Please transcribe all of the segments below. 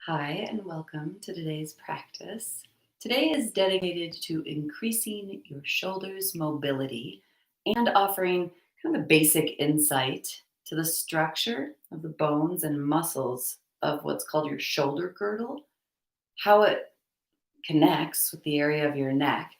Hi, and welcome to today's practice. Today is dedicated to increasing your shoulders' mobility and offering kind of a basic insight to the structure of the bones and muscles of what's called your shoulder girdle, how it connects with the area of your neck,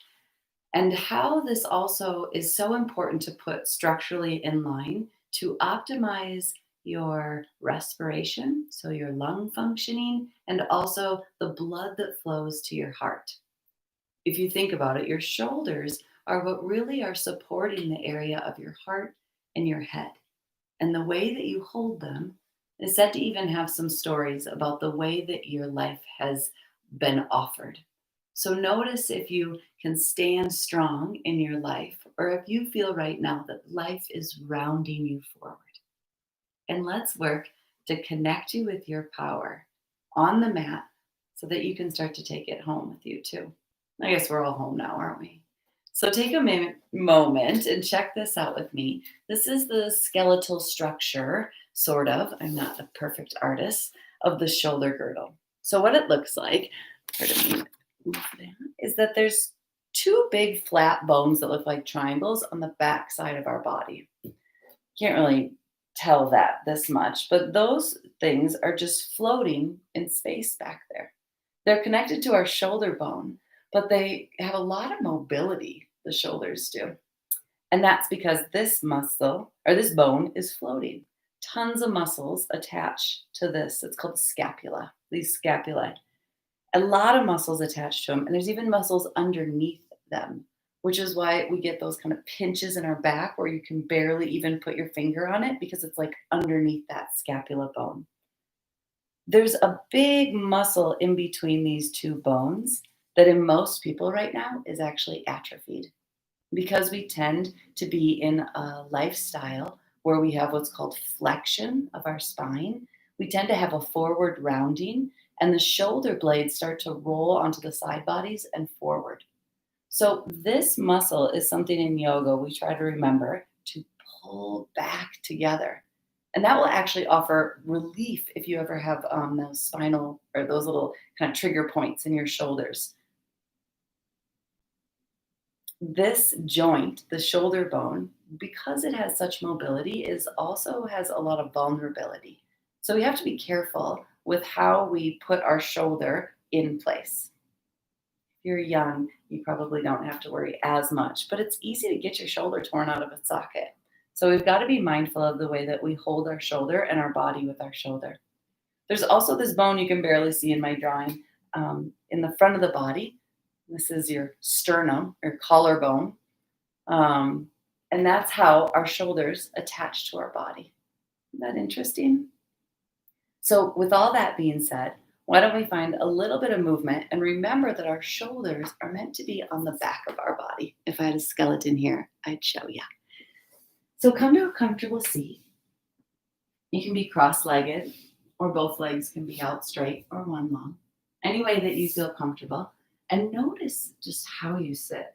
and how this also is so important to put structurally in line to optimize your respiration, so your lung functioning, and also the blood that flows to your heart. If you think about it, your shoulders are what really are supporting the area of your heart and your head. And the way that you hold them is said to even have some stories about the way that your life has been offered. So notice if you can stand strong in your life, or if you feel right now that life is rounding you forward. And let's work to connect you with your power on the mat so that you can start to take it home with you too. I guess we're all home now, aren't we? So take a moment and check this out with me. This is the skeletal structure, sort of. I'm not a perfect artist of the shoulder girdle. So what it looks like, pardon me, is that there's two big flat bones that look like triangles on the back side of our body. Can't really tell that this much, but those things are just floating in space back there. They're connected to our shoulder bone, but they have a lot of mobility, the shoulders do. And that's because this muscle or this bone is floating. Tons of muscles attached to this. It's called the scapula, these scapulae. A lot of muscles attached to them, and there's even muscles underneath them, which is why we get those kind of pinches in our back where you can barely even put your finger on it because it's like underneath that scapula bone. There's a big muscle in between these two bones that in most people right now is actually atrophied because we tend to be in a lifestyle where we have what's called flexion of our spine. We tend to have a forward rounding, and the shoulder blades start to roll onto the side bodies and forward. So, this muscle is something in yoga we try to remember to pull back together. And that will actually offer relief if you ever have those spinal or those little kind of trigger points in your shoulders. This joint, the shoulder bone, because it has such mobility, is also has a lot of vulnerability. So we have to be careful with how we put our shoulder in place. If you're young, you probably don't have to worry as much, but it's easy to get your shoulder torn out of its socket. So we've got to be mindful of the way that we hold our shoulder and our body with our shoulder. There's also this bone you can barely see in my drawing in the front of the body. This is your sternum or collarbone. And that's how our shoulders attach to our body. Isn't that interesting? So, with all that being said, why don't we find a little bit of movement and remember that our shoulders are meant to be on the back of our body. If I had a skeleton here, I'd show you. So, come to a comfortable seat. You can be cross legged, or both legs can be out straight or one long, any way that you feel comfortable. And notice just how you sit.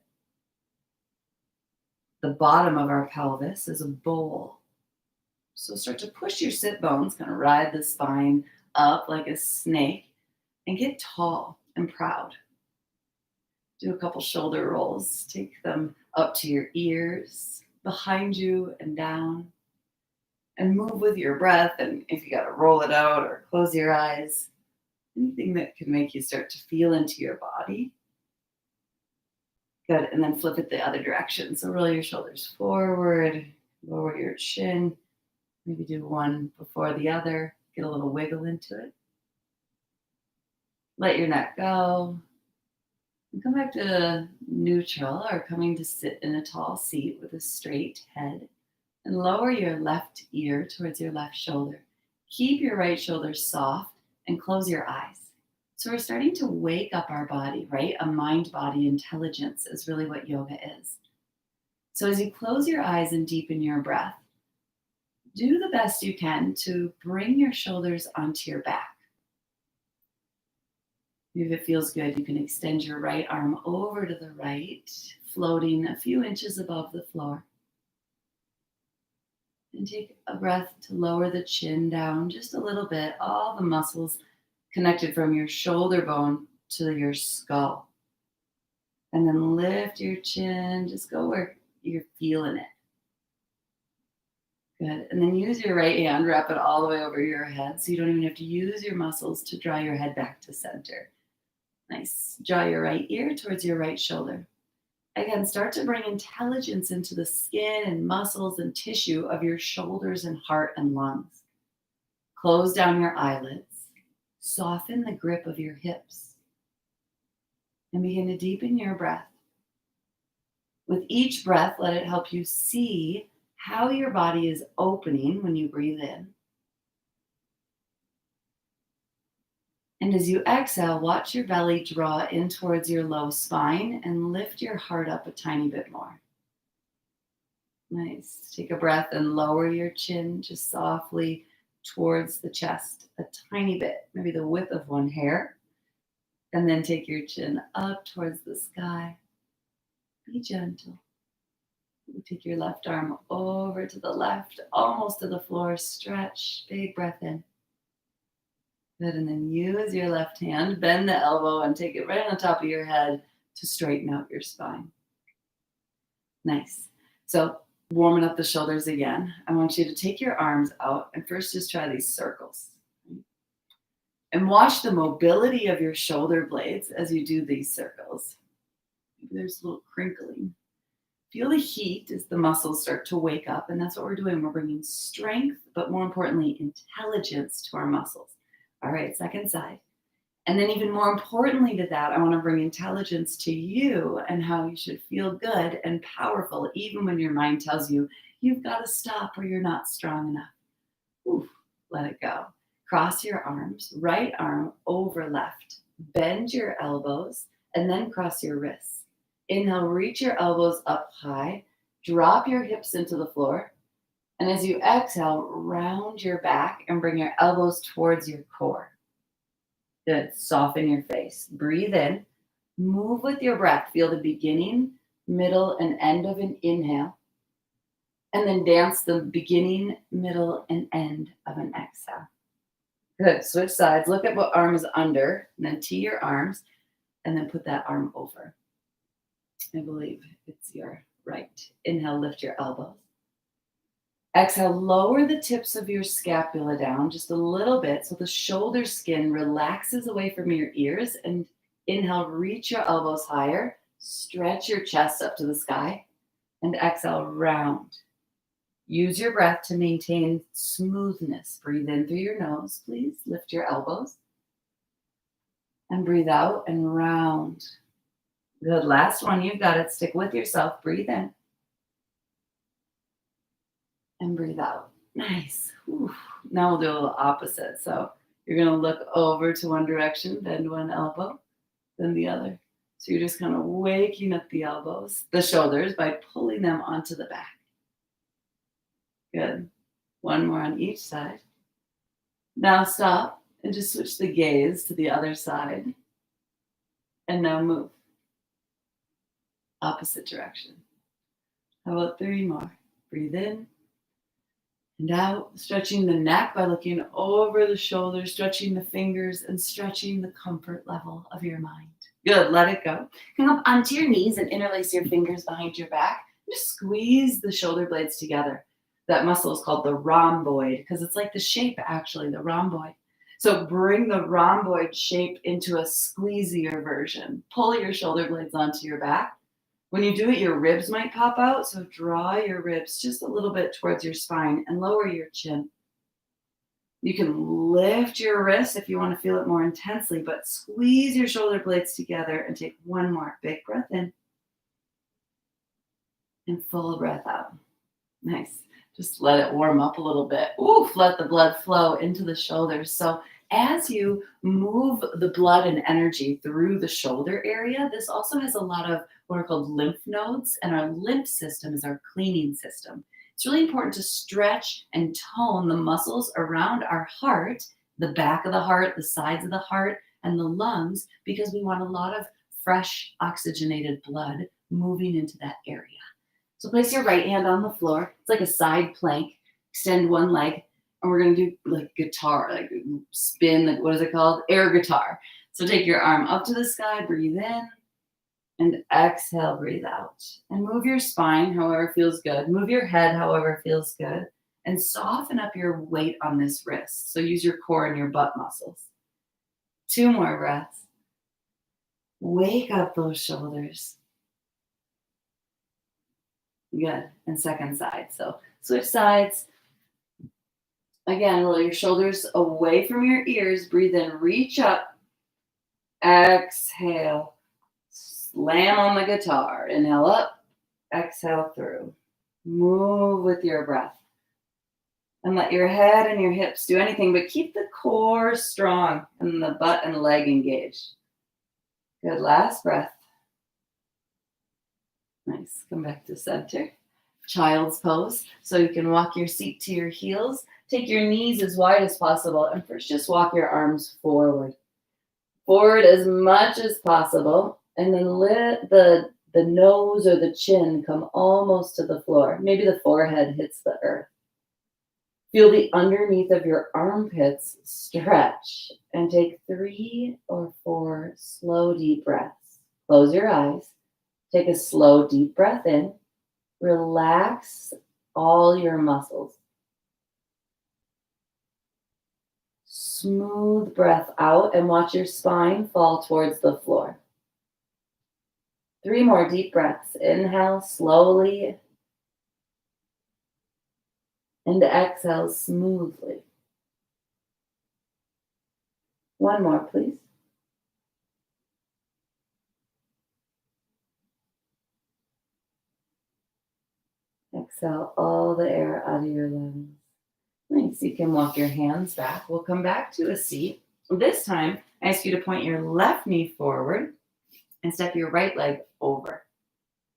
The bottom of our pelvis is a bowl. So start to push your sit bones, kind of ride the spine up like a snake, and get tall and proud. Do a couple shoulder rolls. Take them up to your ears, behind you and down. And move with your breath. And if you got to roll it out or close your eyes, anything that can make you start to feel into your body. Good. And then flip it the other direction. So roll your shoulders forward, lower your chin. Maybe do one before the other. Get a little wiggle into it. Let your neck go. And come back to neutral or coming to sit in a tall seat with a straight head. And lower your left ear towards your left shoulder. Keep your right shoulder soft and close your eyes. So we're starting to wake up our body, right? A mind-body intelligence is really what yoga is. So as you close your eyes and deepen your breath, do the best you can to bring your shoulders onto your back. If it feels good, you can extend your right arm over to the right, floating a few inches above the floor. And take a breath to lower the chin down just a little bit. All the muscles connected from your shoulder bone to your skull. And then lift your chin, just go where you're feeling it. Good. And then use your right hand, wrap it all the way over your head so you don't even have to use your muscles to draw your head back to center. Nice. Draw your right ear towards your right shoulder. Again, start to bring intelligence into the skin and muscles and tissue of your shoulders and heart and lungs. Close down your eyelids. Soften the grip of your hips. And begin to deepen your breath. With each breath, let it help you see how your body is opening when you breathe in. And as you exhale, watch your belly draw in towards your low spine and lift your heart up a tiny bit more. Nice. Take a breath and lower your chin just softly towards the chest a tiny bit, maybe the width of one hair. And then take your chin up towards the sky. Be gentle. Take your left arm over to the left, almost to the floor. Stretch, big breath in. Good, and then use your left hand, bend the elbow and take it right on the top of your head to straighten out your spine. Nice. So warming up the shoulders again, I want you to take your arms out and first just try these circles. And watch the mobility of your shoulder blades as you do these circles. Maybe there's a little crinkling. Feel the heat as the muscles start to wake up, and that's what we're doing. We're bringing strength, but more importantly, intelligence to our muscles. All right, second side. And then even more importantly to that, I want to bring intelligence to you and how you should feel good and powerful, even when your mind tells you, you've got to stop or you're not strong enough. Oof, let it go. Cross your arms, right arm over left. Bend your elbows, and then cross your wrists. Inhale, reach your elbows up high. Drop your hips into the floor. And as you exhale, round your back and bring your elbows towards your core. Good. Soften your face. Breathe in. Move with your breath. Feel the beginning, middle, and end of an inhale. And then dance the beginning, middle, and end of an exhale. Good. Switch sides. Look at what arm is under. And then tee your arms. And then put that arm over. I believe it's your right. Inhale, lift your elbows. Exhale, lower the tips of your scapula down just a little bit so the shoulder skin relaxes away from your ears. And inhale, reach your elbows higher. Stretch your chest up to the sky. And exhale, round. Use your breath to maintain smoothness. Breathe in through your nose, please. Lift your elbows. And breathe out and round. Good. Last one. You've got it. Stick with yourself. Breathe in. And breathe out. Nice. Whew. Now we'll do a little opposite. So you're going to look over to one direction, bend one elbow, then the other. So you're just kind of waking up the elbows, the shoulders, by pulling them onto the back. Good. One more on each side. Now stop and just switch the gaze to the other side. And now move. Opposite direction. How about 3 more? Breathe in and out, stretching the neck by looking over the shoulders, stretching the fingers, and stretching the comfort level of your mind. Good, let it go. Come up onto your knees and interlace your fingers behind your back. Just squeeze the shoulder blades together. That muscle is called the rhomboid because it's like the shape, actually, the rhomboid. So bring the rhomboid shape into a squeezier version. Pull your shoulder blades onto your back. When you do it, your ribs might pop out, so draw your ribs just a little bit towards your spine and lower your chin. You can lift your wrists if you want to feel it more intensely, but squeeze your shoulder blades together and take one more big breath in and full breath out. Nice. Just let it warm up a little bit. Oof, let the blood flow into the shoulders. So as you move the blood and energy through the shoulder area, this also has a lot of what are called lymph nodes, and our lymph system is our cleaning system. It's really important to stretch and tone the muscles around our heart, the back of the heart, the sides of the heart, and the lungs, because we want a lot of fresh oxygenated blood moving into that area. So place your right hand on the floor. It's like a side plank. Extend one leg. And we're gonna do like guitar, like spin, like what is it called? Air guitar. So take your arm up to the sky, breathe in, and exhale, breathe out. And move your spine however feels good. Move your head however feels good. And soften up your weight on this wrist. So use your core and your butt muscles. 2 more breaths. Wake up those shoulders. Good. And second side. So switch sides. Again, roll your shoulders away from your ears. Breathe in, reach up. Exhale. Slam on the guitar. Inhale up. Exhale through. Move with your breath. And let your head and your hips do anything, but keep the core strong and the butt and leg engaged. Good. Last breath. Nice. Come back to center. Child's pose. So you can walk your seat to your heels. Take your knees as wide as possible. And first, just walk your arms forward. Forward as much as possible. And then let the nose or the chin come almost to the floor. Maybe the forehead hits the earth. Feel the underneath of your armpits stretch and take 3 or 4 slow, deep breaths. Close your eyes. Take a slow, deep breath in. Relax all your muscles. Smooth breath out and watch your spine fall towards the floor. 3 more deep breaths. Inhale slowly and exhale smoothly. 1 more, please. Exhale all the air out of your lungs. Nice. You can walk your hands back. We'll come back to a seat. This time, I ask you to point your left knee forward and step your right leg over.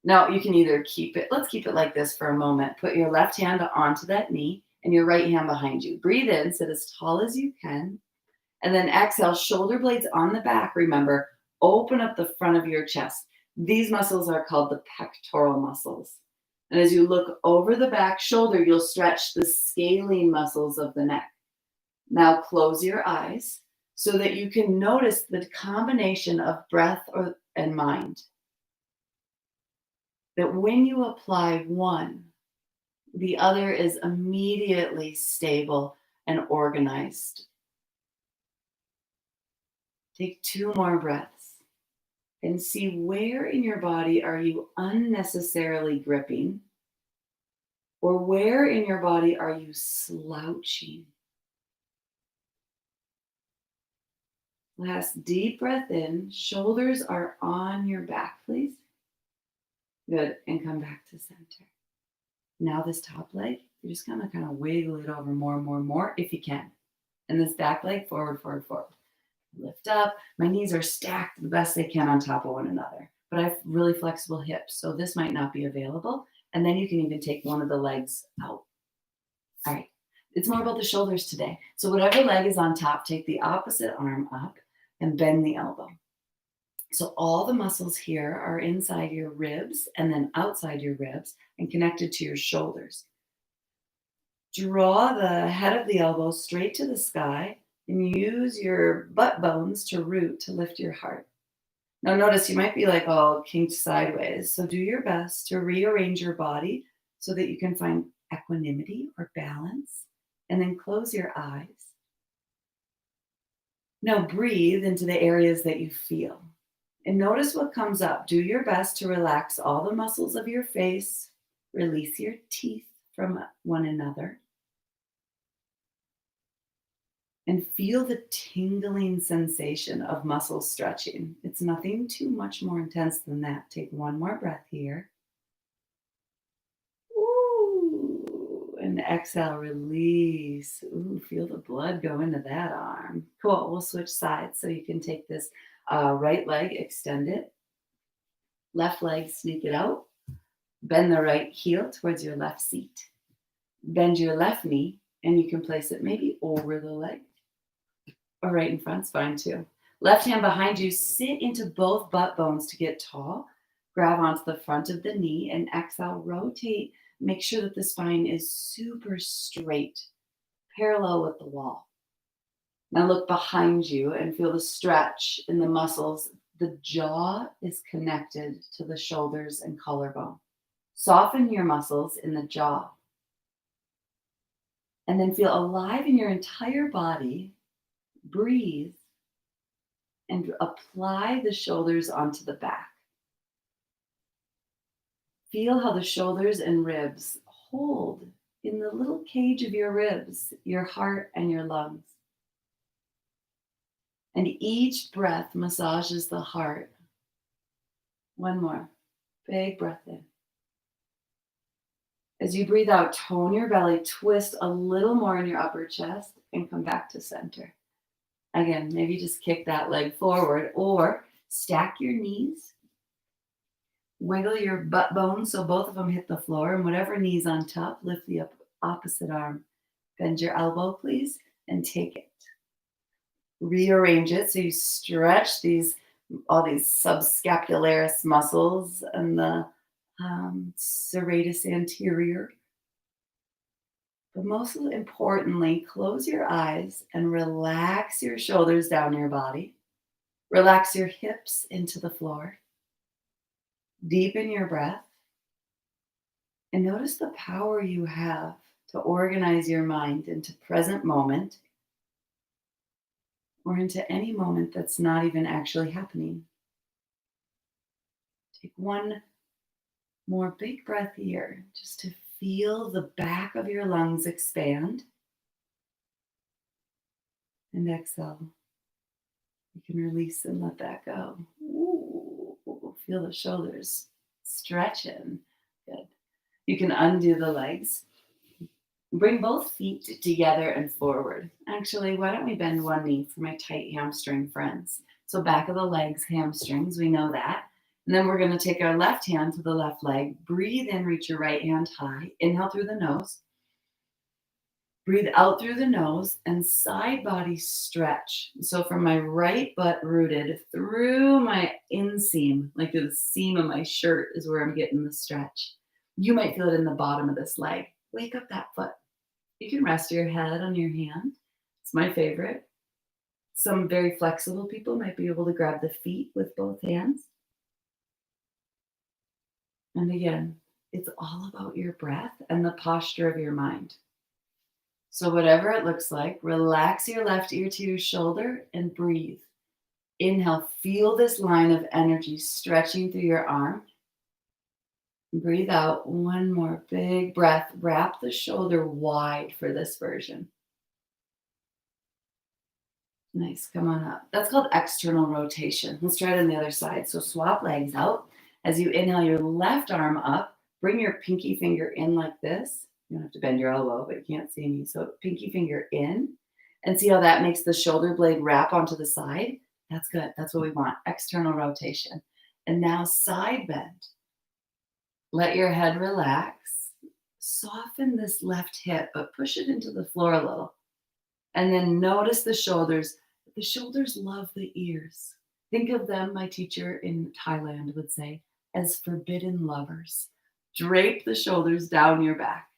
Now, you can either let's keep it like this for a moment. Put your left hand onto that knee and your right hand behind you. Breathe in, sit as tall as you can. And then exhale, shoulder blades on the back. Remember, open up the front of your chest. These muscles are called the pectoral muscles. And as you look over the back shoulder, you'll stretch the scalene muscles of the neck. Now close your eyes so that you can notice the combination of breath and mind. That when you apply one, the other is immediately stable and organized. Take 2 more breaths and see where in your body are you unnecessarily gripping, or where in your body are you slouching. Last deep breath in, shoulders are on your back, please. Good, and come back to center. Now this top leg, you're just gonna kind of wiggle it over more if you can. And this back leg, forward. Lift up. My knees are stacked the best they can on top of one another, but I have really flexible hips, so this might not be available. And then you can even take one of the legs out. All right, it's more about the shoulders today. So whatever leg is on top, take the opposite arm up and bend the elbow. So all the muscles here are inside your ribs and then outside your ribs and connected to your shoulders. Draw the head of the elbow straight to the sky and use your butt bones to root to lift your heart. Now notice you might be like all kinked sideways. So do your best to rearrange your body so that you can find equanimity or balance. And then close your eyes. Now breathe into the areas that you feel. And notice what comes up. Do your best to relax all the muscles of your face. Release your teeth from one another. And feel the tingling sensation of muscle stretching. It's nothing too much more intense than that. Take 1 more breath here. Ooh, and exhale, release. Ooh, feel the blood go into that arm. Cool, we'll switch sides. So you can take this right leg, extend it. Left leg, sneak it out. Bend the right heel towards your left seat. Bend your left knee, and you can place it maybe over the leg. Or right in front's fine too. Left hand behind you, sit into both butt bones to get tall. Grab onto the front of the knee and exhale, rotate. Make sure that the spine is super straight. parallel with the wall. Now look behind you and feel the stretch in the muscles. The jaw is connected to the shoulders and collarbone. Soften your muscles in the jaw. And then feel alive in your entire body. Breathe and apply the shoulders onto the back. Feel how the shoulders and ribs hold in the little cage of your ribs, your heart, and your lungs. And each breath massages the heart. One more. Big breath in. As you breathe out, tone your belly, twist a little more in your upper chest, and come back to center. Again, maybe just kick that leg forward or stack your knees. Wiggle your butt bones so both of them hit the floor, and whatever knee's on top, lift the opposite arm. Bend your elbow, please, and take it. Rearrange it so you stretch all these subscapularis muscles and the serratus anterior. But most importantly, close your eyes and relax your shoulders down your body. Relax your hips into the floor. Deepen your breath. And notice the power you have to organize your mind into present moment or into any moment that's not even actually happening. Take one more big breath here just to feel the back of your lungs expand. And exhale. You can release and let that go. Ooh, feel the shoulders stretching. Good. You can undo the legs. Bring both feet together and forward. Actually, why don't we bend one knee for my tight hamstring friends? So back of the legs, hamstrings, we know that. And then we're going to take our left hand to the left leg. Breathe in, reach your right hand high. Inhale through the nose. Breathe out through the nose and side body stretch. So from my right butt rooted through my inseam, like through the seam of my shirt is where I'm getting the stretch. You might feel it in the bottom of this leg. Wake up that foot. You can rest your head on your hand. It's my favorite. Some very flexible people might be able to grab the feet with both hands. And again, it's all about your breath and the posture of your mind. So whatever it looks like, relax your left ear to your shoulder and breathe. Inhale, feel this line of energy stretching through your arm. Breathe out, one more big breath. Wrap the shoulder wide for this version. Nice, come on up. That's called external rotation. Let's try it on the other side. So swap legs out. As you inhale your left arm up, bring your pinky finger in like this. You don't have to bend your elbow, but you can't see me. So pinky finger in, and see how that makes the shoulder blade wrap onto the side? That's good. That's what we want. External rotation. And now side bend. Let your head relax. Soften this left hip, but push it into the floor a little. And then notice the shoulders. The shoulders love the ears. Think of them, my teacher in Thailand would say, as forbidden lovers. Drape the shoulders down your back.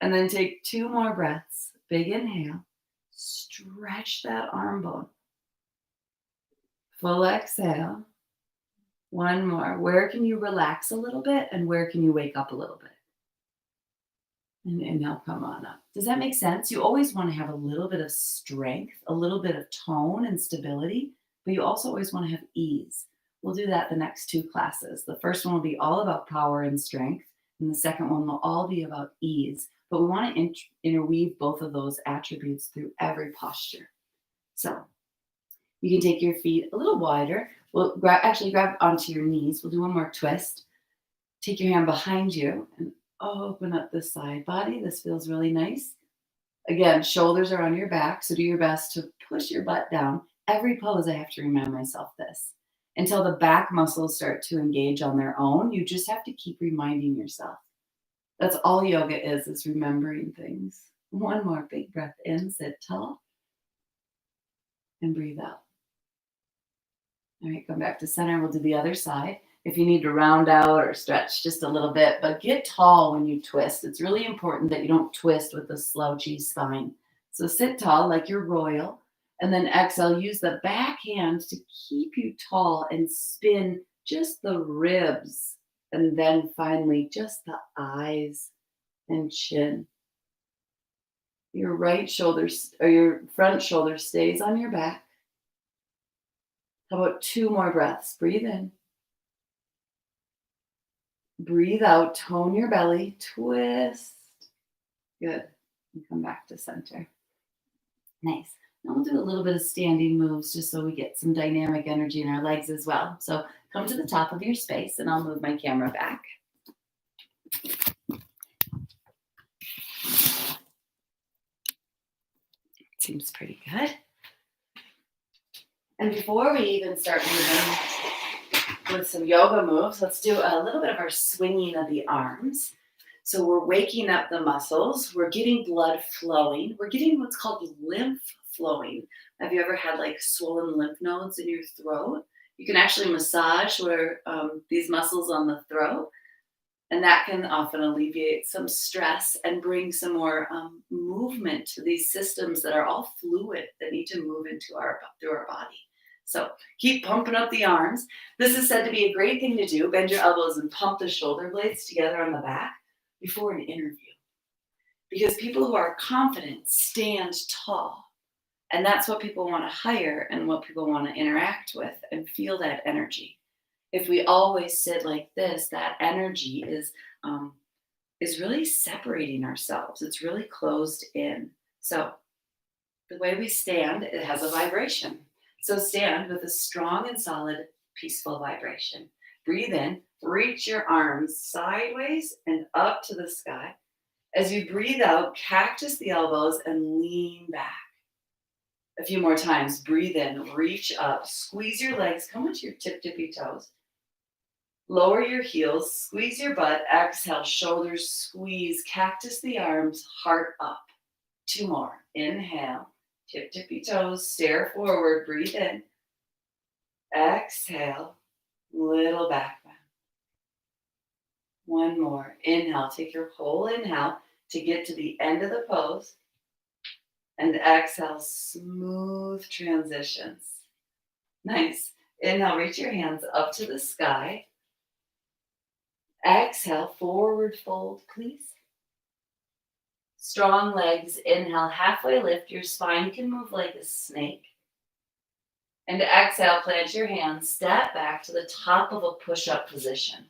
And then take 2 more breaths. Big inhale. Stretch that arm bone. Full exhale. One more. Where can you relax a little bit and where can you wake up a little bit? And inhale, come on up. Does that make sense? You always want to have a little bit of strength, a little bit of tone and stability, but you also always want to have ease. We'll do that the next 2 classes. The first one will be all about power and strength, and the second one will all be about ease. But we want to interweave both of those attributes through every posture. So you can take your feet a little wider. We'll grab onto your knees. We'll do one more twist. Take your hand behind you and open up the side body. This feels really nice. Again, shoulders are on your back, so do your best to push your butt down. Every pose, I have to remind myself this. Until the back muscles start to engage on their own, you just have to keep reminding yourself. That's all yoga is remembering things. One more big breath in, sit tall, and breathe out. All right, come back to center. We'll do the other side. If you need to round out or stretch just a little bit, but get tall when you twist. It's really important that you don't twist with a slouchy spine. So sit tall like you're royal. And then exhale, use the back hand to keep you tall and spin just the ribs. And then finally, just the eyes and chin. Your right shoulder or your front shoulder stays on your back. How about 2 more breaths? Breathe in. Breathe out. Tone your belly. Twist. Good. And come back to center. Nice. Now we'll do a little bit of standing moves just so we get some dynamic energy in our legs as well. So come to the top of your space and I'll move my camera back. Seems pretty good. And before we even start moving with some yoga moves, let's do a little bit of our swinging of the arms. So we're waking up the muscles. We're getting blood flowing. We're getting what's called lymph flowing. Have you ever had like swollen lymph nodes in your throat? You can actually massage where these muscles on the throat, and that can often alleviate some stress and bring some more movement to these systems that are all fluid that need to move through our body. So keep pumping up the arms. This is said to be a great thing to do. Bend your elbows and pump the shoulder blades together on the back before an interview. Because people who are confident stand tall. And that's what people want to hire and what people want to interact with and feel that energy. If we always sit like this, that energy is really separating ourselves. It's really closed in. So the way we stand, it has a vibration. So stand with a strong and solid, peaceful vibration. Breathe in, reach your arms sideways and up to the sky. As you breathe out, cactus the elbows and lean back. A few more times. Breathe in, reach up, squeeze your legs, come into your tippy toes. Lower your heels, squeeze your butt, exhale, shoulders squeeze, cactus the arms, heart up. 2 more. Inhale, tippy toes, stare forward, breathe in. Exhale, little back bend. 1 more. Inhale, take your whole inhale to get to the end of the pose. And exhale, smooth transitions. Nice. Inhale, reach your hands up to the sky. Exhale, forward fold, please. Strong legs. Inhale, halfway lift. Your spine can move like a snake. And exhale, plant your hands. Step back to the top of a push-up position.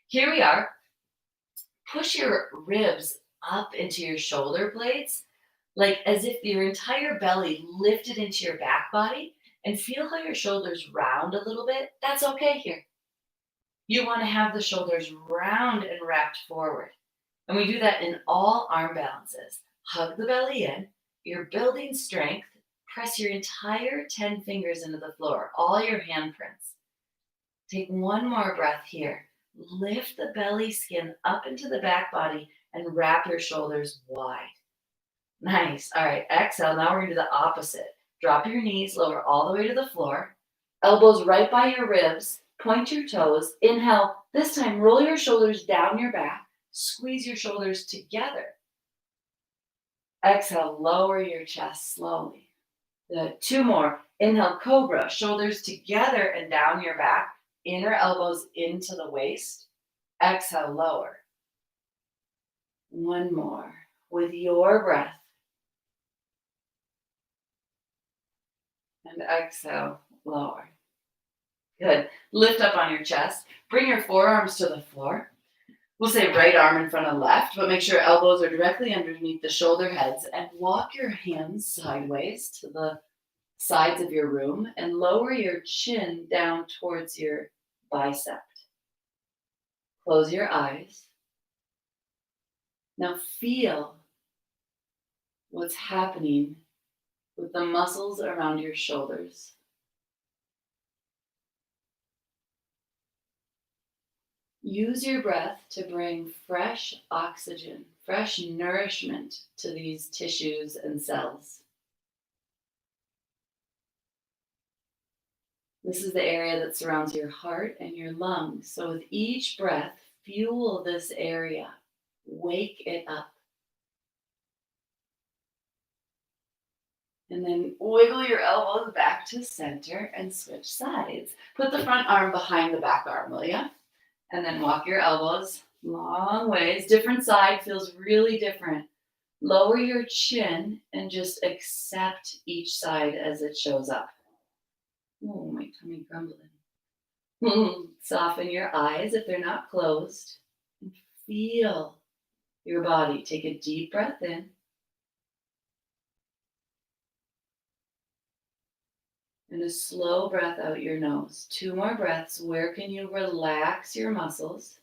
Here we are. Push your ribs up into your shoulder blades, like as if your entire belly lifted into your back body, and feel how your shoulders round a little bit. That's okay here. You want to have the shoulders round and wrapped forward. And we do that in all arm balances. Hug the belly in. You're building strength. Press your entire 10 fingers into the floor, all your handprints. Take 1 more breath here. Lift the belly skin up into the back body and wrap your shoulders wide. Nice. All right, exhale. Now we're going to do the opposite. Drop your knees, lower all the way to the floor. Elbows right by your ribs. Point your toes. Inhale. This time, roll your shoulders down your back. Squeeze your shoulders together. Exhale, lower your chest slowly. 2 more. Inhale, cobra. Shoulders together and down your back. Inner elbows into the waist. Exhale, lower. 1 more. With your breath. And exhale, lower. Good. Lift up on your chest. Bring your forearms to the floor. We'll say right arm in front of left, but make sure elbows are directly underneath the shoulder heads and walk your hands sideways to the sides of your room and lower your chin down towards your bicep. Close your eyes. Now feel what's happening with the muscles around your shoulders. Use your breath to bring fresh oxygen, fresh nourishment to these tissues and cells. This is the area that surrounds your heart and your lungs. So with each breath, fuel this area. Wake it up. And then wiggle your elbows back to center and switch sides. Put the front arm behind the back arm, will ya? And then walk your elbows long ways. Different side feels really different. Lower your chin and just accept each side as it shows up. Oh, my tummy grumbling. Soften your eyes if they're not closed. And feel your body. Take a deep breath in. And a slow breath out your nose. 2 more breaths. Where can you relax your muscles?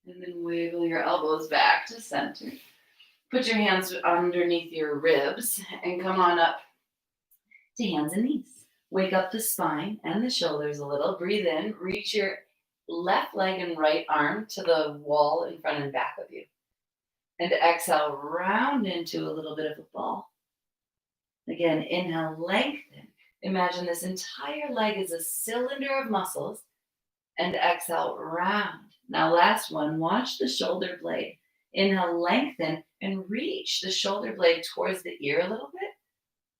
And then wiggle your elbows back to center. Put your hands underneath your ribs and come on up to hands and knees. Wake up the spine and the shoulders a little. Breathe in. Reach your left leg and right arm to the wall in front and back of you. And exhale, round into a little bit of a ball. Again, inhale, lengthen. Imagine this entire leg is a cylinder of muscles. And exhale, round. Now, last one, watch the shoulder blade. Inhale, lengthen, and reach the shoulder blade towards the ear a little bit.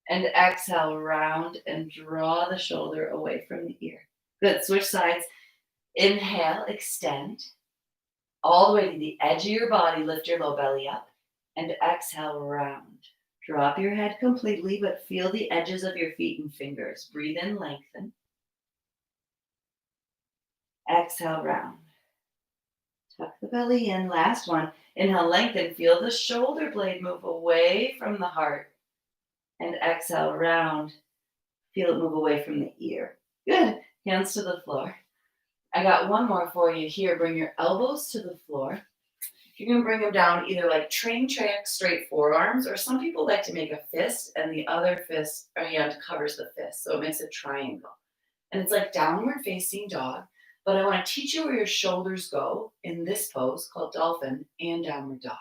And exhale, round, and draw the shoulder away from the ear. Good, switch sides. Inhale, extend. All the way to the edge of your body, lift your low belly up. And exhale, round. Drop your head completely, but feel the edges of your feet and fingers. Breathe in, lengthen. Exhale, round. Tuck the belly in. Last one. Inhale, lengthen. Feel the shoulder blade move away from the heart. And exhale, round. Feel it move away from the ear. Good. Hands to the floor. I got one more for you here. Bring your elbows to the floor. You can bring them down either like train track straight forearms, or some people like to make a fist and the other fist or hand covers the fist. So it makes a triangle. And it's like downward facing dog. But I want to teach you where your shoulders go in this pose called dolphin and downward dog.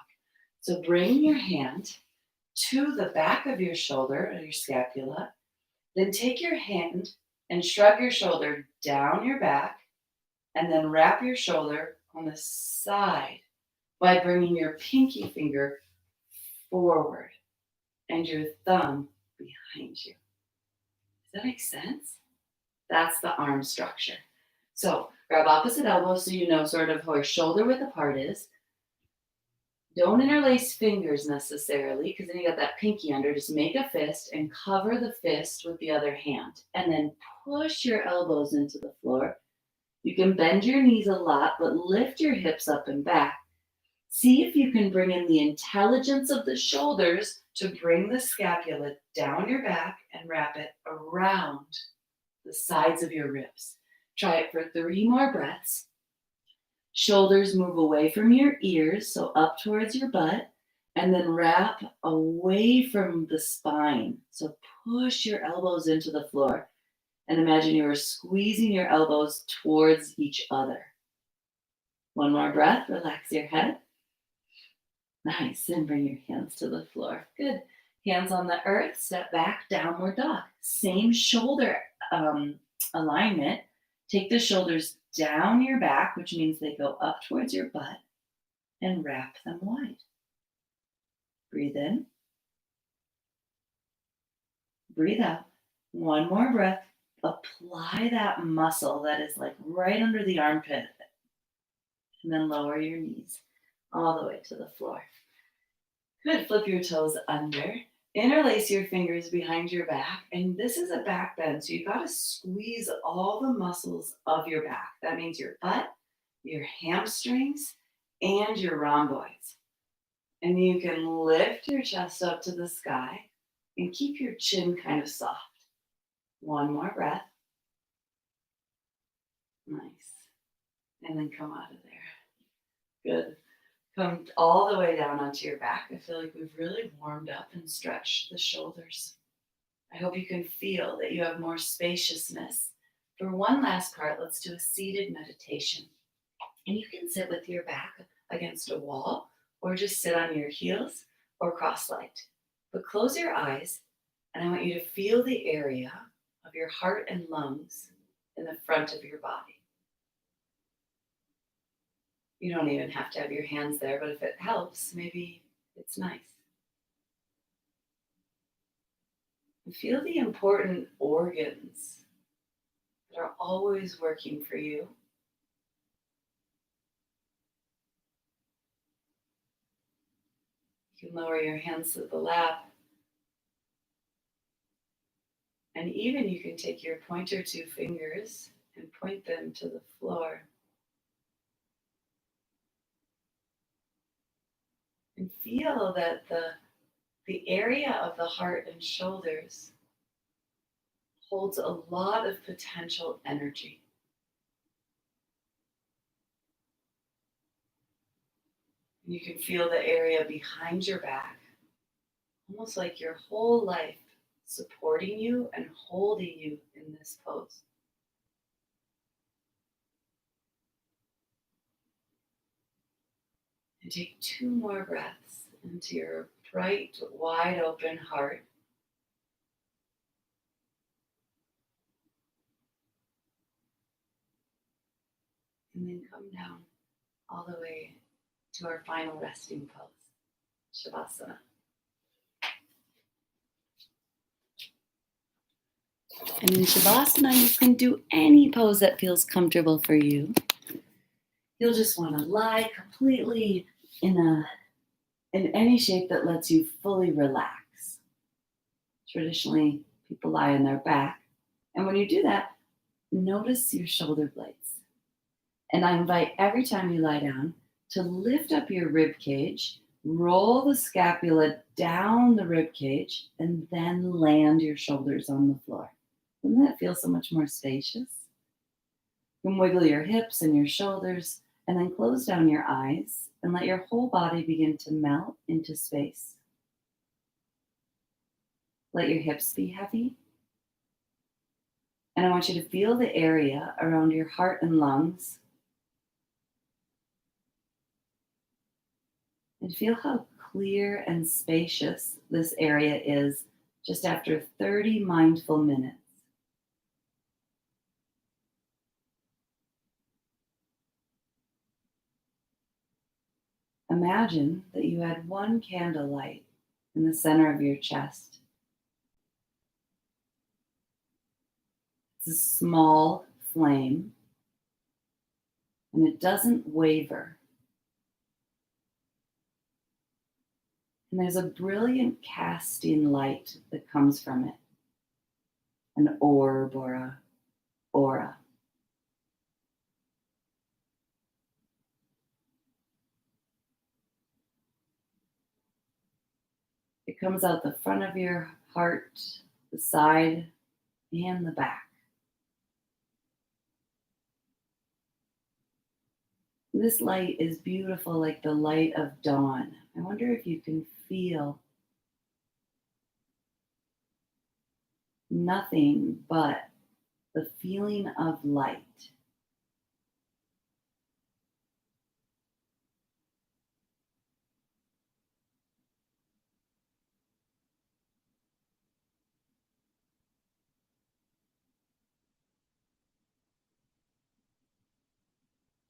So bring your hand to the back of your shoulder or your scapula. Then take your hand and shrug your shoulder down your back, and then wrap your shoulder on the side by bringing your pinky finger forward and your thumb behind you. Does that make sense? That's the arm structure. So grab opposite elbow so you know sort of how your shoulder width apart is. Don't interlace fingers necessarily, because then you got that pinky under. Just make a fist and cover the fist with the other hand. And then push your elbows into the floor. You can bend your knees a lot, but lift your hips up and back. See if you can bring in the intelligence of the shoulders to bring the scapula down your back and wrap it around the sides of your ribs. Try it for 3 more breaths. Shoulders move away from your ears, so up towards your butt, and then wrap away from the spine. So push your elbows into the floor and imagine you are squeezing your elbows towards each other. 1 more breath, relax your head. Nice, and bring your hands to the floor. Good. Hands on the earth, step back, downward dog. Same shoulder alignment. Take the shoulders down your back, which means they go up towards your butt, and wrap them wide. Breathe in. Breathe out. 1 more breath. Apply that muscle that is like right under the armpit. And then lower your knees all the way to the floor. Good. Flip your toes under. Interlace your fingers behind your back. And this is a back bend. So you got to squeeze all the muscles of your back. That means your butt, your hamstrings, and your rhomboids. And you can lift your chest up to the sky and keep your chin kind of soft. 1 more breath. Nice. And then come out of there. Good. Come all the way down onto your back. I feel like we've really warmed up and stretched the shoulders. I hope you can feel that you have more spaciousness. For one last part, let's do a seated meditation. And you can sit with your back against a wall, or just sit on your heels or cross-legged. But close your eyes, and I want you to feel the area of your heart and lungs in the front of your body. You don't even have to have your hands there, but if it helps, maybe it's nice. And feel the important organs that are always working for you. You can lower your hands to the lap, and even you can take your pointer two fingers and point them to the floor. And feel that the area of the heart and shoulders holds a lot of potential energy. You can feel the area behind your back, almost like your whole life supporting you and holding you in this pose. And take two more breaths into your bright, wide open heart. And then come down all the way to our final resting pose, Shavasana. And in Shavasana, you can do any pose that feels comfortable for you. You'll just want to lie completely in any shape that lets you fully relax. Traditionally, people lie on their back. And when you do that, notice your shoulder blades. And I invite every time you lie down to lift up your rib cage, roll the scapula down the rib cage, and then land your shoulders on the floor. Doesn't that feel so much more spacious? You can wiggle your hips and your shoulders, and then close down your eyes and let your whole body begin to melt into space. Let your hips be heavy. And I want you to feel the area around your heart and lungs. And feel how clear and spacious this area is just after 30 mindful minutes. Imagine that you had one candlelight in the center of your chest. It's a small flame, and it doesn't waver. And there's a brilliant casting light that comes from it, an orb or a aura. It comes out the front of your heart, the side, and the back. This light is beautiful, like the light of dawn. I wonder if you can feel nothing but the feeling of light.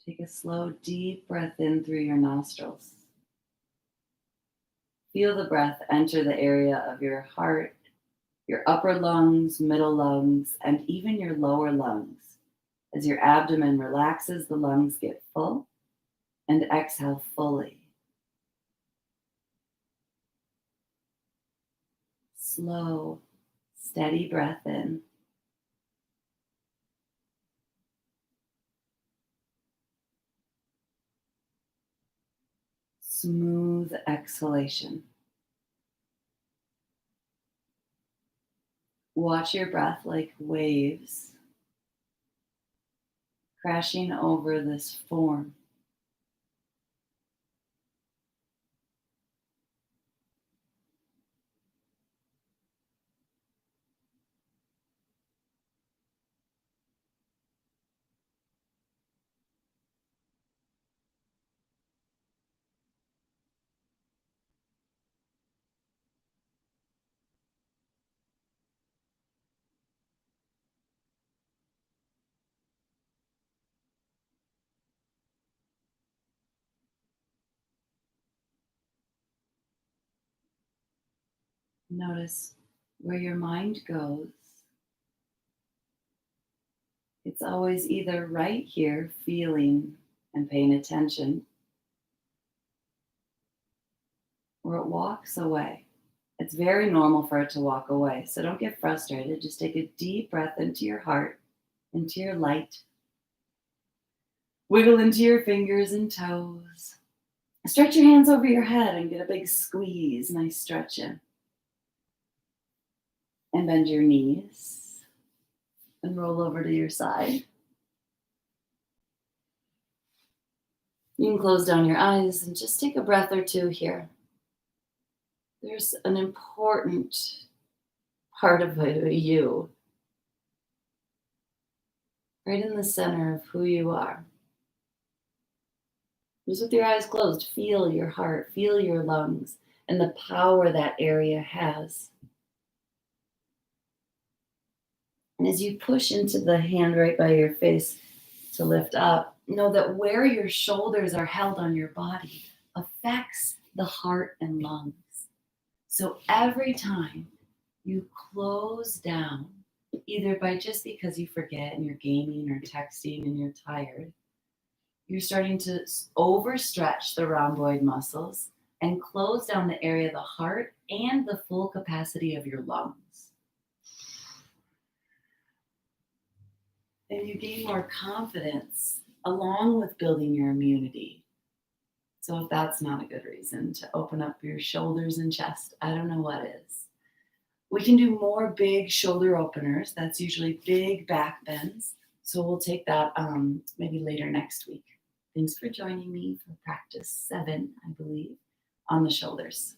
Take a slow, deep breath in through your nostrils. Feel the breath enter the area of your heart, your upper lungs, middle lungs, and even your lower lungs. As your abdomen relaxes, the lungs get full, and exhale fully. Slow, steady breath in. Smooth exhalation. Watch your breath like waves crashing over this form. Notice where your mind goes. It's always either right here, feeling and paying attention, or it walks away. It's very normal for it to walk away. So don't get frustrated. Just take a deep breath into your heart, into your light. Wiggle into your fingers and toes. Stretch your hands over your head and get a big squeeze. Nice stretching. And bend your knees and roll over to your side. You can close down your eyes and just take a breath or two here. There's an important part of you right in the center of who you are. Just with your eyes closed, feel your heart, feel your lungs, and the power that area has. And as you push into the hand right by your face to lift up, know that where your shoulders are held on your body affects the heart and lungs. So every time you close down, either by just because you forget and you're gaming or texting and you're tired, you're starting to overstretch the rhomboid muscles and close down the area of the heart and the full capacity of your lungs. And you gain more confidence along with building your immunity. So if that's not a good reason to open up your shoulders and chest, I don't know what is. We can do more big shoulder openers. That's usually big back bends. So we'll take that maybe later next week. Thanks for joining me for practice 7, I believe, on the shoulders.